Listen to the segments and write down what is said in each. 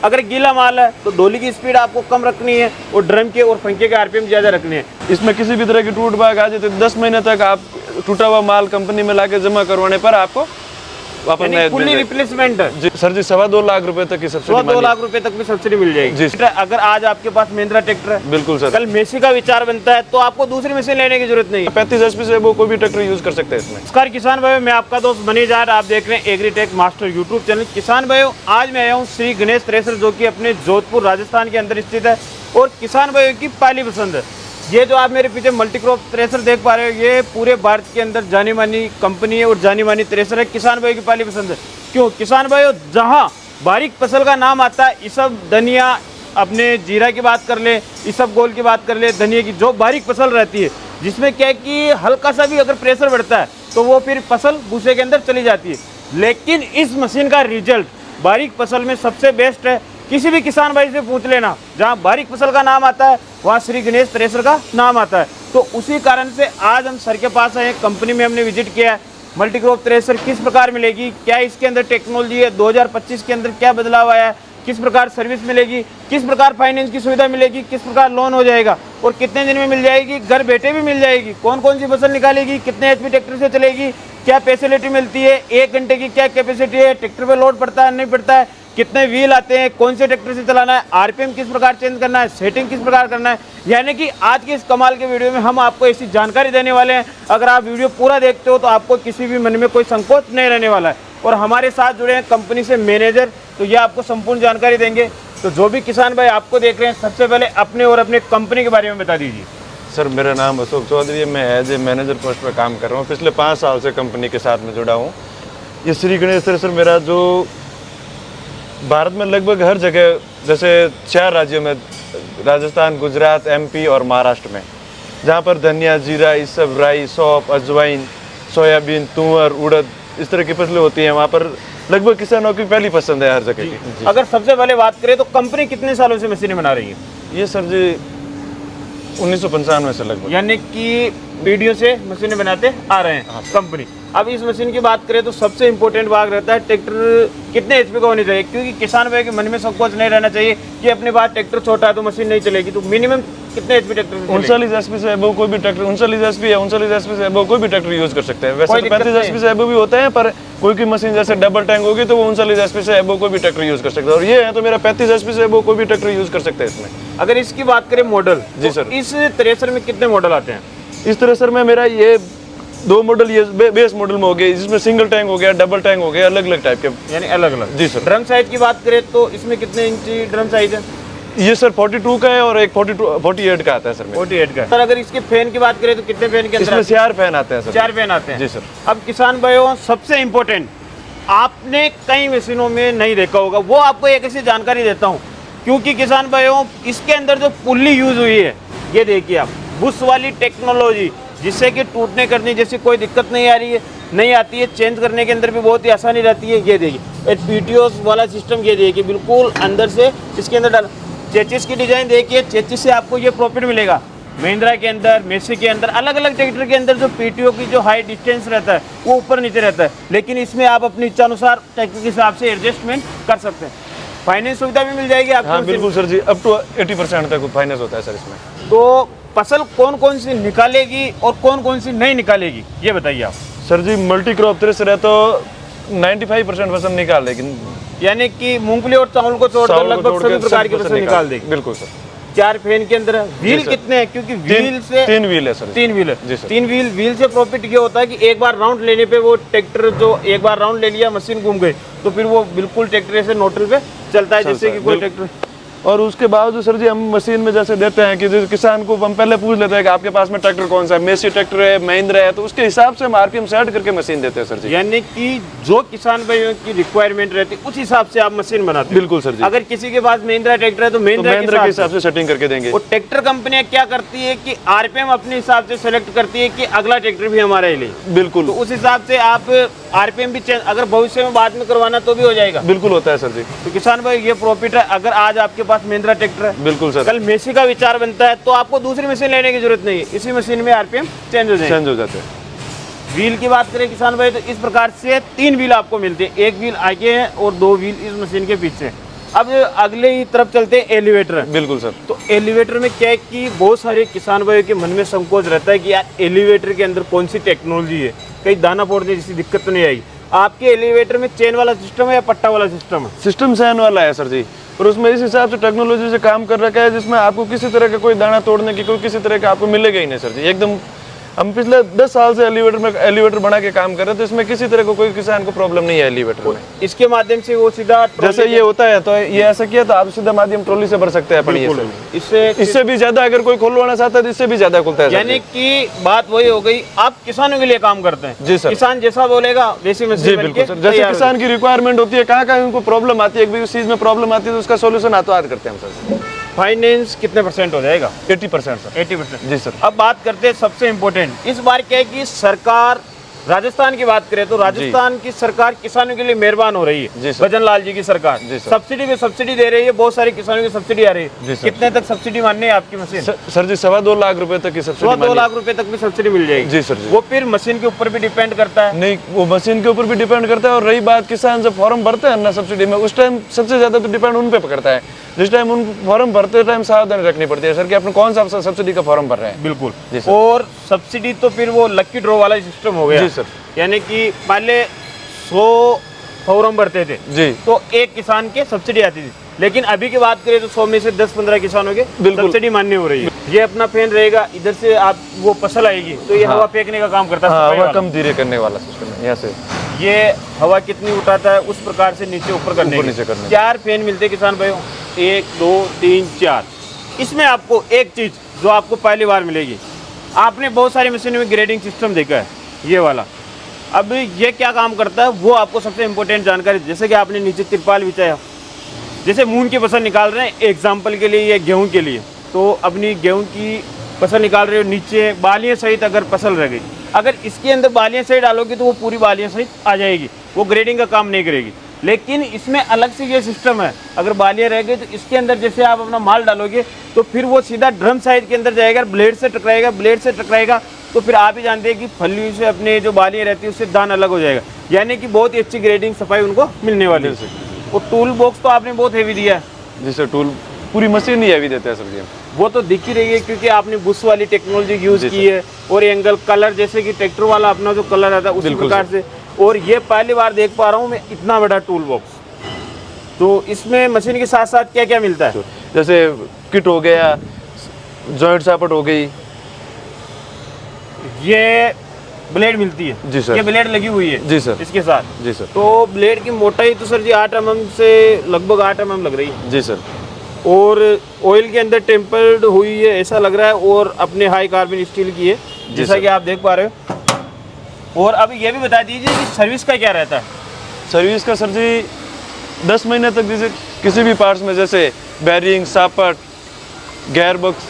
अगर गीला माल है तो डोली की स्पीड आपको कम रखनी है और ड्रम के और पंखे के आरपीएम ज़्यादा रखने हैं। इसमें किसी भी तरह की टूट भाग आ जाए तो 10 महीने तक आप टूटा हुआ माल कंपनी में लाके जमा करवाने पर आपको वापस नया फुल्ली रिप्लेसमेंट है जी सर जी। 2.25 लाख रुपए तक की सब्सिडी, 2 लाख रुपए तक भी सब्सिडी मिल जाएगी जी। अगर आज आपके पास महिंद्रा ट्रैक्टर है, बिल्कुल सर, कल मेसी का विचार बनता है तो आपको दूसरी मशीन लेने की जरूरत नहीं है। 35 HP से वो कोई भी ट्रैक्टर यूज कर सकते हैं इसमें। नमस्कार किसान भाइयों, मैं आपका दोस्त मनीजार, आप देख रहे हैं एग्रीटेक मास्टर यूट्यूब चैनल। किसान भाइयों, आज मैं आया हूँ श्री गणेश थ्रेसर जो कि अपने जोधपुर राजस्थान के अंदर स्थित है और किसान भाइयों की पहली पसंद है। ये जो आप मेरे पीछे मल्टीक्रॉप थ्रेसर देख पा रहे हो, ये पूरे भारत के अंदर जानी मानी कंपनी है और जानी मानी थ्रेसर है। किसान भाइयों की पहली पसंद है। क्यों किसान भाइयों, जहाँ बारीक फसल का नाम आता है, इसब धनिया, अपने जीरा की बात कर ले, इसबगोल की बात कर ले, धनिया की जो बारीक फसल रहती है, जिसमें क्या है कि हल्का सा भी अगर प्रेशर बढ़ता है तो वो फिर फसल भूसे के अंदर चली जाती है। लेकिन इस मशीन का रिजल्ट बारीक फसल में सबसे बेस्ट है। किसी भी किसान भाई से पूछ लेना, जहाँ बारीक फसल का नाम आता है वहाँ श्री गणेश थ्रेसर का नाम आता है। तो उसी कारण से आज हम सर के पास आए, कंपनी में हमने विजिट किया है। मल्टीक्रॉप थ्रेसर किस प्रकार मिलेगी, क्या इसके अंदर टेक्नोलॉजी है, 2025 के अंदर क्या बदलाव आया है, किस प्रकार सर्विस मिलेगी, किस प्रकार फाइनेंस की सुविधा मिलेगी, किस प्रकार लोन हो जाएगा और कितने दिन में मिल जाएगी, घर बैठे भी मिल जाएगी, कौन कौन सी फसल निकालेगी, कितने HP ट्रैक्टर से चलेगी, क्या फैसिलिटी मिलती है, 1 घंटे की क्या कैपेसिटी है, ट्रैक्टर पे लोड पड़ता है नहीं पड़ता है, कितने व्हील आते हैं, कौन से ट्रैक्टर से चलाना है, आरपीएम किस प्रकार चेंज करना है, सेटिंग किस प्रकार करना है। यानी कि आज के इस कमाल के वीडियो में हम आपको ऐसी जानकारी देने वाले हैं, अगर आप वीडियो पूरा देखते हो तो आपको किसी भी मन में कोई संकोच नहीं रहने वाला है। और हमारे साथ जुड़े हैं कंपनी से मैनेजर, तो ये आपको संपूर्ण जानकारी देंगे। तो जो भी किसान भाई आपको देख रहे हैं, सबसे पहले अपने और अपने कंपनी के बारे में बता दीजिए। सर मेरा नाम अशोक चौधरी है, मैं एज ए मैनेजर पोस्ट पर काम कर रहा हूँ। पिछले 5 साल से कंपनी के साथ में जुड़ा हूँ। ये श्री गणेश थ्रेसर मेरा जो भारत में लगभग हर जगह, जैसे 4 राज्यों में, राजस्थान, गुजरात, MP और महाराष्ट्र में, जहाँ पर धनिया, जीरा, इस सब, राई, सौंफ, अजवाइन, सोयाबीन, तुअर, उड़द, इस तरह की फसलें होती हैं, वहाँ पर लगभग किसानों की पहली पसंद है हर जगह की। अगर सबसे पहले बात करें तो कंपनी कितने सालों से मशीनें बना रही है? ये सर जी 1995 से लगभग, यानी कि पीढ़ियों से मशीनें बनाते आ रहे हैं कंपनी। अब इस मशीन की बात करें तो सबसे इंपॉर्टेंट भाग रहता है ट्रैक्टर कितने HP का होने चाहिए, क्योंकि किसान भाई के मन में संकोच नहीं रहना चाहिए कि अपने पास ट्रैक्टर छोटा है तो मशीन नहीं चलेगी। तो मिनिमम कितने HP ट्रैक्टर? 39 HP से अबव कोई भी ट्रैक्टर, 39 HP या 39 HP से अबव कोई भी ट्रैक्टर यूज कर सकते हैं। वैसे तो 35 HP से अबव भी होते हैं, पर कोई मशीन जैसे डबल टैंक होगी तो वो 39 HP से अबव कोई भी ट्रैक्टर यूज कर सकता है। और ये है तो मेरा 35 HP से अबव कोई भी ट्रैक्टर यूज कर सकते हैं इसमें। अगर इसकी बात करें मॉडल, जी सर, इस थ्रेसर में कितने मॉडल आते हैं? इस थ्रेसर में मेरा ये 2 मॉडल ये बेस मॉडल में हो गए, जिसमें सिंगल टैंक हो गया, डबल टैंक हो गया, अलग अलग टाइप के, यानी अलग अलग। जी सर। ड्रम साइज की बात करें तो इसमें कितने इंची ड्रम साइज है? ये सर 42 का है और एक 48 का आता है सर। 48 का। सर अगर इसके फैन की बात करें तो कितने फैन के अंदर? इसमें 4 फैन आते हैं सर। 4 फैन आते हैं, जी सर। अब किसान भाइयों, सबसे इम्पोर्टेंट आपने कई मशीनों में नहीं देखा होगा, वो आपको एक ऐसी जानकारी देता हूँ, क्योंकि किसान भाइयों इसके अंदर जो पुल्ली यूज हुई है, ये देखिए आप, बुश वाली टेक्नोलॉजी, जिससे कि टूटने करने जैसी कोई दिक्कत नहीं आ रही है, नहीं आती है, चेंज करने के अंदर भी बहुत ही आसानी रहती है। ये देखिए PTO वाला सिस्टम, ये देखिए बिल्कुल अंदर से इसके अंदर डाल। चेचिस की डिजाइन देखिए, चेचिस से आपको ये प्रॉफिट मिलेगा। महिंद्रा के अंदर, मेसी के अंदर, अलग अलग ट्रैक्टर के अंदर जो PTO की जो हाई डिस्टेंस रहता है वो ऊपर नीचे रहता है, लेकिन इसमें आप अपनी इच्छानुसार ट्रैक्टर के हिसाब से एडजस्टमेंट कर सकते हैं। फाइनेंस सुविधा भी मिल जाएगी आपको। हाँ बिल्कुल सर जी, अप टू 80% तक फाइनेंस होता है सर इसमें। तो फसल कौन कौन सी निकालेगी और कौन कौन सी नहीं निकालेगी, ये बताइए आप। सर जी मल्टीक्रॉप थ्रेसर है तो 95% फसल निकाल देगी, यानी कि मूंगफली और चावल को छोड़कर लगभग सभी प्रकार की फसल निकाल देगी। बिल्कुल सर। 4 फैन के अंदर व्हील कितने हैं? क्योंकि व्हील से 3 व्हील है सर। 3 व्हील है जी सर। 3 व्हील से प्रॉफिट ये होता है कि एक बार राउंड लेने पे वो ट्रैक्टर जो एक बार राउंड ले लिया, मशीन घूम गई, तो फिर वो बिल्कुल ट्रैक्टर से न्यूट्रल पे चलता है, जैसे कि कोई ट्रैक्टर। और उसके बावजूद सर जी हम मशीन में जैसे देते हैं कि जैसे किसान को हम पहले पूछ लेते हैं कि आपके पास में ट्रैक्टर कौन सा है, मेसी ट्रैक्टर है, महिंद्रा है, तो उसके हिसाब से हम आरपीएम सेट करके मशीन देते हैं सर जी। यानी कि जो किसान भाइयों की रिक्वायरमेंट रहती है उस हिसाब से आप मशीन बनाते हैं। बिल्कुल सर जी। अगर किसी के पास महिंद्रा ट्रैक्टर है तो महिंद्रा के हिसाब से सेटिंग करके देंगे। और ट्रैक्टर कंपनियां क्या करती है कि आरपीएम अपने हिसाब से सेलेक्ट करती है कि अगला ट्रैक्टर भी हमारे लिए। बिल्कुल। तो उस हिसाब से आप आरपीएम भी चेंज, अगर भविष्य में बाद में करवाना तो भी हो जाएगा। बिल्कुल होता है सर जी। तो किसान भाई ये प्रॉफिट है। अगर आज आपके पास महिंद्रा ट्रैक्टर है, बिल्कुल सर, कल मेसी का विचार बनता है तो आपको दूसरी मशीन लेने की जरूरत नहीं है, इसी मशीन में आरपीएम चेंज हो जाते हैं। व्हील की बात करें किसान भाई तो इस प्रकार से 3 व्हील आपको मिलते हैं, 1 व्हील आगे है और 2 व्हील इस मशीन के पीछे। अब अगले ही तरफ चलते हैं, एलिवेटर। बिल्कुल सर। तो एलिवेटर में क्या है कि बहुत सारे किसान भाइयों के मन में संकोच रहता है कि यार एलिवेटर के अंदर कौन सी टेक्नोलॉजी है, कहीं दाना फोड़ने जैसी दिक्कत तो नहीं आई। आपके एलिवेटर में चेन वाला सिस्टम है या पट्टा वाला सिस्टम है? सिस्टम चैन वाला है सर जी, और उसमें इस हिसाब से टेक्नोलॉजी से काम कर रखा है जिसमें आपको किसी तरह का कोई दाना तोड़ने की कोई किसी तरह का आपको मिलेगा ही नहीं सर जी। एकदम हम पिछले 10 साल से एलिवेटर बना के काम कर रहे हैं, तो इसमें किसी तरह को कोई किसान को प्रॉब्लम नहीं है एलिवेटर में। इसके माध्यम से वो सीधा जैसे ये होता है तो ये ऐसा किया तो आप सीधा माध्यम ट्रॉली से भर सकते हैं अपनी। इससे भी ज्यादा अगर कोई खुलवाना चाहता है तो इससे भी ज्यादा खुलता है। यानी कि बात वही हो गई, आप किसानों के लिए काम करते हैं। जी सर। किसान जैसा बोलेगा वैसी मशीन जी बिल्कुल सर। जैसे किसान की रिक्वायरमेंट होती है, कहाँ उनको प्रॉब्लम आती है, एक चीज में प्रॉब्लम आती है तो उसका सोल्यूशन हाथों हाथ करते हैं सर। फाइनेंस कितने % हो जाएगा? 80% सर। 80%। जी सर। अब बात करते हैं सबसे इम्पोर्टेंट, इस बार क्या है कि सरकार, राजस्थान की बात करें तो राजस्थान की सरकार किसानों के लिए मेहरबान हो रही है। भजन लाल जी की सरकार सब्सिडी पे सब्सिडी दे रही है, बहुत सारे किसानों की सब्सिडी आ रही है। कितने तक सब्सिडी माननी है आपकी मशीन? सर जी 2.25 लाख रुपए तक की सब्सिडी। 2 लाख रुपए तक भी सब्सिडी मिल जाएगी? जी सर जी। वो फिर मशीन के ऊपर भी डिपेंड करता है? नहीं, वो मशीन के ऊपर भी डिपेंड करता है, और रही बात किसान जब फॉर्म भरते हैं ना सब्सिडी में, उस टाइम सबसे ज्यादा तो डिपेंड उन पे करता है। जिस टाइम उन फॉर्म भरते टाइम सावधानी रखनी पड़ती है सर कि अपने कौन सा सब्सिडी का फॉर्म भर रहे हैं। बिल्कुल। और सब्सिडी तो फिर वो लकी ड्रॉ वाला सिस्टम हो गया। जी सर। यानी कि पहले 100 फॉर्म भरते थे जी, तो एक किसान के सब्सिडी आती थी, लेकिन अभी की बात करें तो 100 में से 10-15 किसानों के सब्सिडी मान्य हो रही है। ये अपना फैन रहेगा, इधर से आप वो फसल आएगी तो ये हवा फेंकने का काम करता है। हवा कम धीरे करने वाला सिस्टम है। यहाँ से ये हवा कितनी उठाता है उस प्रकार से नीचे ऊपर करने के 4 फैन मिलते हैं किसान भाइयों, 1 2 3 4। इसमें आपको एक चीज जो आपको पहली बार मिलेगी, आपने बहुत सारी मशीनों में ग्रेडिंग सिस्टम देखा है, ये वाला। अब ये क्या काम करता है वो आपको सबसे इम्पोर्टेंट जानकारी, जैसे कि आपने नीचे तिरपाल बिछाया, जैसे मूंग की फसल निकाल रहे हैं एग्जाम्पल के लिए या गेहूँ के लिए, तो अपनी गेहूँ की फसल निकाल रहे हो, नीचे बालियाँ सहित अगर फसल रह गई, अगर इसके अंदर बालियाँ सहित डालोगे तो वो पूरी बालियाँ सहित आ जाएगी, वो ग्रेडिंग का काम नहीं करेगी। लेकिन इसमें अलग से ये सिस्टम है, अगर बालियाँ रह गई तो इसके अंदर जैसे आप अपना माल डालोगे तो फिर वो सीधा ड्रम साइज के अंदर जाएगा, ब्लेड से टकराएगा, तो फिर आप ही जानते हैं कि फली से अपने जो बालियाँ रहती है उससे दान अलग हो जाएगा। यानी कि बहुत ही अच्छी ग्रेडिंग सफाई उनको मिलने वाली है। और टूल बॉक्स तो आपने बहुत हेवी दिया है। जी सर, टूल पूरी मशीन ही हेवी देता है सर जी। वो तो दिख ही रही है क्योंकि आपने बुश वाली टेक्नोलॉजी यूज़ की है, और एंगल कलर जैसे कि ट्रैक्टर वाला अपना जो कलर आता है उसी प्रकार से। और ये पहली बार देख पा रहा हूँ मैं इतना बड़ा टूल बॉक्स। तो इसमें मशीन के साथ साथ क्या क्या मिलता है? जैसे किट हो गया, जॉइंट सापट हो गई, ये ब्लेड मिलती है। जी सर। ये ब्लेड लगी हुई है जी सर इसके साथ। जी सर। तो ब्लेड की मोटाई तो सर जी 8 mm से लगभग 8 mm लग रही है। जी सर। और ऑयल के अंदर टेम्पर्ड हुई है ऐसा लग रहा है, और अपने हाई कार्बन स्टील की है जैसा कि आप देख पा रहे हो। और अब ये भी बता दीजिए कि सर्विस का क्या रहता है? सर्विस का सर जी 10 महीने तक, जैसे किसी भी पार्ट्स में जैसे बैरिंग, सापट, गियर बॉक्स,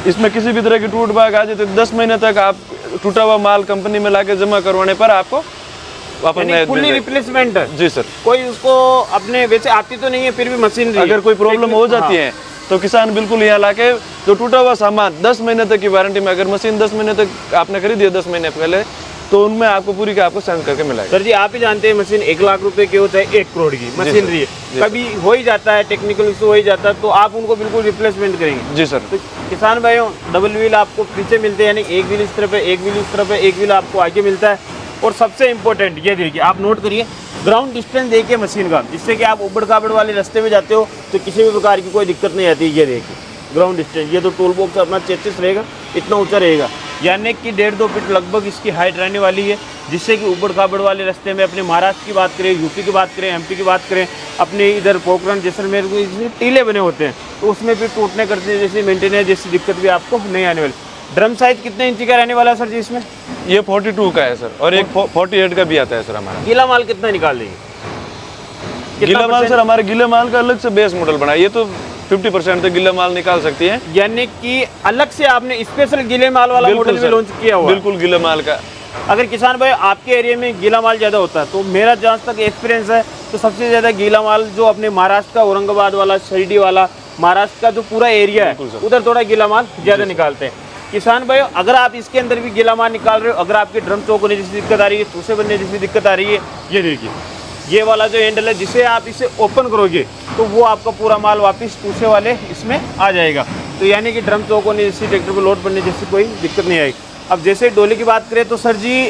इसमें किसी भी तरह की टूट भाग आ जाए तो 10 महीने तक आप टूटा हुआ माल कंपनी में लाके जमा करवाने पर आपको वापस फुल्ली रिप्लेसमेंट है। जी सर। कोई उसको अपने वैसे आती तो नहीं है, फिर भी मशीन अगर कोई प्रॉब्लम हो जाती है तो किसान बिल्कुल यहाँ लाके जो टूटा हुआ सामान 10 महीने तक की वारंटी में, अगर मशीन 10 महीने तक आपने खरीदी है 10 महीने पहले, तो उनमें आपको पूरी का आपको सेंस करके मिलेगा। सर जी आप ही जानते हैं मशीन 1 लाख रुपए की हो चाहे 1 करोड़ की मशीनरी है, कभी हो ही जाता है, टेक्निकल इशू हो ही जाता है, तो आप उनको बिल्कुल रिप्लेसमेंट करेंगे? जी सर। तो किसान भाइयों डबल व्हील आपको पीछे मिलते हैं, यानी एक व्हील इस तरफ है, एक व्हील इस तरफ है, एक व्हील आपको आगे मिलता है। और सबसे इम्पोर्टेंट ये देखिए, आप नोट करिए, ग्राउंड डिस्टेंस देखिए मशीन का, जिससे कि आप उबड़ खाबड़ वाले रास्ते में जाते हो तो किसी भी प्रकार की कोई दिक्कत नहीं आती। ये देखिए ग्राउंड डिस्टेंस, ये तो टूल बॉक्स अपना 33 रहेगा, इतना ऊंचा रहेगा, यानी कि 1.5-2 फीट लगभग इसकी हाइट रहने वाली है, जिससे कि उबड़ खाबड़ वाले रास्ते में अपने महाराष्ट्र की बात करें, यूपी की बात करें, एमपी की बात करें, अपने इधर पोखरण जैसलमेर को इसमें टीले बने होते हैं, तो उसमें फिर टूटने करते जैसे मेंटेनेंस जैसी दिक्कत भी आपको नहीं आने वाली। ड्रम साइज कितने इंची का रहने वाला है सर जी इसमें? ये 42 का है सर, और एक 48 का भी आता है सर हमारा। गीला माल कितना निकाल देंगे? गीला माल सर हमारे गीले माल का अलग से बेस मॉडल बना है, ये तो 50% तक गीला माल निकाल सकती है। यानी कि अलग से आपने स्पेशल गीले माल वाला मॉडल भी लॉन्च किया हुआ? बिल्कुल गीले माल का। अगर किसान भाई आपके एरिया में गीला माल ज़्यादा होता है, तो मेरा जहाँ तक एक्सपीरियंस है तो सबसे ज़्यादा गीला माल जो अपने महाराष्ट्र का औरंगाबाद वाला, शिरडी वाला, महाराष्ट्र का जो पूरा एरिया है उधर थोड़ा गीला माल ज़्यादा निकालते हैं। किसान भाई अगर आप इसके अंदर भी गीला माल निकाल रहे हो, अगर आपके ड्रम चौक होने जैसी दिक्कत आ रही है, चूसे बनने जैसी दिक्कत आ रही है, ये देखिए ये वाला जो हैंडल है, जिसे आप इसे ओपन करोगे तो वो आपका पूरा माल वापस पूछे वाले इसमें आ जाएगा। तो यानी कि ड्रम चौक होने जैसी, ट्रैक्टर को लोड करने जैसी कोई दिक्कत नहीं आएगी। अब जैसे डोली की बात करें तो सर जी,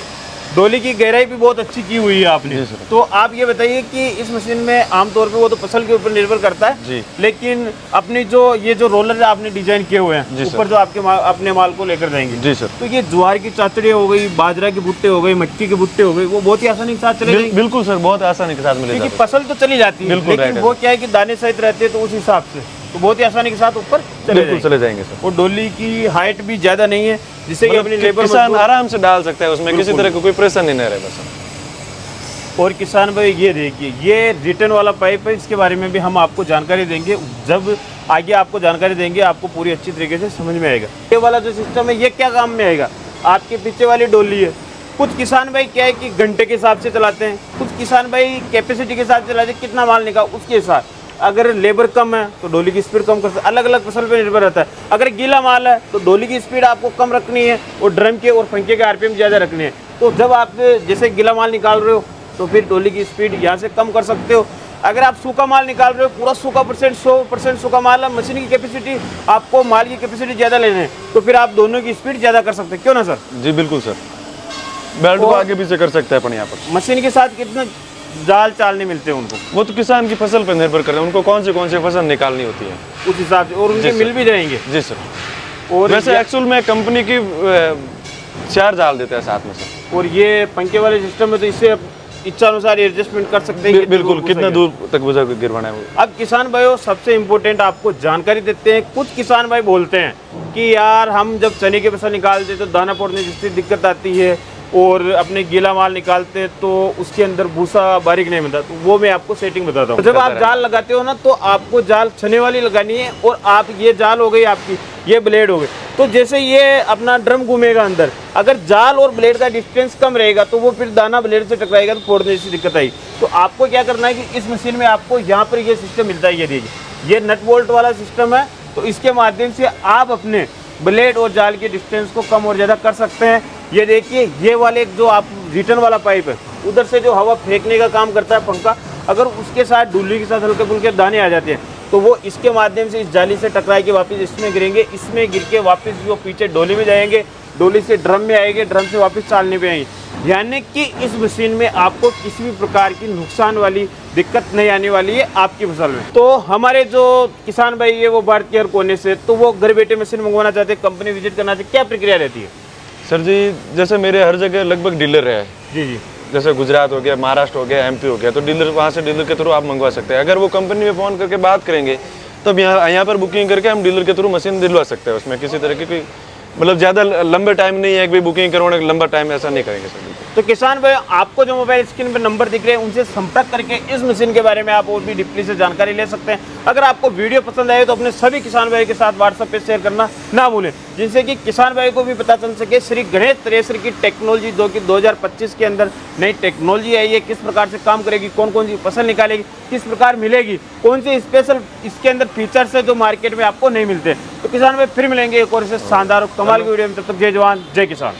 डोली की गहराई भी बहुत अच्छी की हुई है आपने। तो आप ये बताइए कि इस मशीन में आमतौर पे वो तो फसल के ऊपर निर्भर करता है जी, लेकिन अपनी जो ये जो रोलर आपने डिजाइन किए हुए हैं ऊपर जो आपके अपने माल को लेकर जाएंगे जी सर, तो ये ज्वार की चाचड़ी हो गई, बाजरा के भुट्टे हो गए, मक्की के भुट्टे हो गए, वो बहुत ही आसानी के साथ चले जाएंगे। बिल्कुल सर, बहुत आसानी के साथ मिलेगा, क्योंकि फसल तो चली जाती है लेकिन वो क्या है कि दाने सहित रहते हैं, तो उस हिसाब से तो बहुत ही आसानी के साथ ऊपर चले जाएंगे सर। और डोली की हाइट भी ज्यादा नहीं है, जिससे कि अपनी लेबर किसान आराम से डाल सकता है, उसमें किसी तरह का कोई प्रेशर नहीं रहे बस। और किसान भाई ये देखिए, ये रिटर्न वाला पाइप है, इसके बारे में भी हम आपको जानकारी देंगे, जब आगे आपको जानकारी देंगे आपको पूरी अच्छी तरीके से समझ में आएगा। ये वाला जो सिस्टम है ये क्या काम में आएगा, आपके पीछे वाली डोली है। कुछ किसान भाई क्या है कि घंटे के हिसाब से चलाते हैं, कुछ किसान भाई कैपेसिटी के साथ चलाते हैं, कितना माल निकाल उसके हिसाब। अगर लेबर कम है तो डोली की स्पीड कम कर सकते, अलग अलग फसल पे निर्भर रहता है। अगर गीला माल है तो डोली की स्पीड आपको कम रखनी है और ड्रम के और पंखे के आरपीएम ज़्यादा रखने हैं। तो जब आप जैसे गीला माल निकाल रहे हो तो फिर डोली की स्पीड यहाँ से कम कर सकते हो। अगर आप सूखा माल निकाल रहे हो, पूरा सूखा परसेंट 100% सूखा माल है, मशीन की कैपेसिटी आपको माल की कैपेसिटी ज़्यादा लेना है, तो फिर आप दोनों की स्पीड ज़्यादा कर सकते हैं, क्यों ना सर? जी बिल्कुल सर, बेल्ट को आगे पीछे कर सकते हैं अपन यहाँ पर। मशीन के साथ कितने जाल चाल नहीं मिलते उनको, वो तो किसान की फसल पर निर्भर करते हैं, उनको कौन से फसल निकालनी होती है उस हिसाब से, और उनके मिल भी जाएंगे। जी सर। और वैसे एक्चुअल में कंपनी की 4 जाल देते हैं साथ में सर। और ये पंखे वाले सिस्टम में तो इससे इच्छा अनुसार एडजस्टमेंट कर सकते हैं। बिल्कुल, कितना दूर तक बुझा गिरवाना है वो। अब किसान भाइयों सबसे इम्पोर्टेंट आपको जानकारी देते हैं। कुछ किसान भाई बोलते हैं कि यार हम जब चने की फसल निकालते तो दाना पोड़ने जिससे दिक्कत आती है, और अपने गीला माल निकालते तो उसके अंदर भूसा बारीक नहीं मिलता। तो वो मैं आपको सेटिंग बताता हूँ। जब आप जाल लगाते हो ना तो आपको जाल छने वाली लगानी है, और आप ये जाल हो गई आपकी, ये ब्लेड हो गई, तो जैसे ये अपना ड्रम घूमेगा अंदर, अगर जाल और ब्लेड का डिस्टेंस कम रहेगा तो वो फिर दाना ब्लेड से टकराएगा तो फोड़ने जैसी दिक्कत आई। तो आपको क्या करना है कि इस मशीन में आपको यहाँ पर ये सिस्टम मिलता है, ये देखिए ये नट बोल्ट वाला सिस्टम है। तो इसके माध्यम से आप अपने ब्लेड और जाल के डिस्टेंस को कम और ज़्यादा कर सकते हैं। ये देखिए ये वाले जो आप रिटर्न वाला पाइप है, उधर से जो हवा फेंकने का काम करता है पंखा, अगर उसके साथ डुल्ली के साथ हल्के फुल्के दाने आ जाते हैं तो वो इसके माध्यम से इस जाली से टकरा के वापस इसमें गिरेंगे, इसमें गिर के वापस वो पीछे डोली में जाएंगे, डोली से ड्रम में आएंगे, ड्रम से वापस चालने पे आएंगे। यानी कि इस मशीन में आपको किसी भी प्रकार की नुकसान वाली दिक्कत नहीं आने वाली है आपकी फसल में। तो हमारे जो किसान भाई है वो भारत के हर कोने से, तो वो घर बैठे मशीन मंगवाना चाहते हैं, कंपनी विजिट करना चाहते, क्या प्रक्रिया रहती है? सर जी जैसे मेरे हर जगह लगभग डीलर है जी, जैसे गुजरात हो गया, महाराष्ट्र हो गया, एमपी हो गया, तो डीलर वहाँ से डीलर के थ्रू आप मंगवा सकते हैं। अगर वो कंपनी में फ़ोन करके बात करेंगे तो यहाँ पर बुकिंग करके हम डीलर के थ्रू मशीन दिलवा सकते हैं। उसमें किसी तरह की कोई मतलब ज़्यादा लंबे टाइम नहीं है कि भाई बुकिंग करवाने लंबा टाइम, ऐसा नहीं करेंगे सर। तो किसान भाई आपको जो मोबाइल स्क्रीन पर नंबर दिख रहे हैं उनसे संपर्क करके इस मशीन के बारे में आप और भी डीपली से जानकारी ले सकते हैं। अगर आपको वीडियो पसंद आए तो अपने सभी किसान भाई के साथ व्हाट्सएप पे शेयर करना ना भूलें, जिनसे कि किसान भाई को भी पता चल सके श्री गणेश थ्रेसर की टेक्नोलॉजी जो कि 2025 के अंदर नई टेक्नोलॉजी आई है, किस प्रकार से काम करेगी, कौन कौन सी फसल निकालेगी, किस प्रकार मिलेगी, कौन सी स्पेशल इसके अंदर फीचर्स है जो मार्केट में आपको नहीं मिलते। तो किसान भाई फिर मिलेंगे एक और से शानदार कमाल की वीडियो में, तब तक जय जवान जय किसान।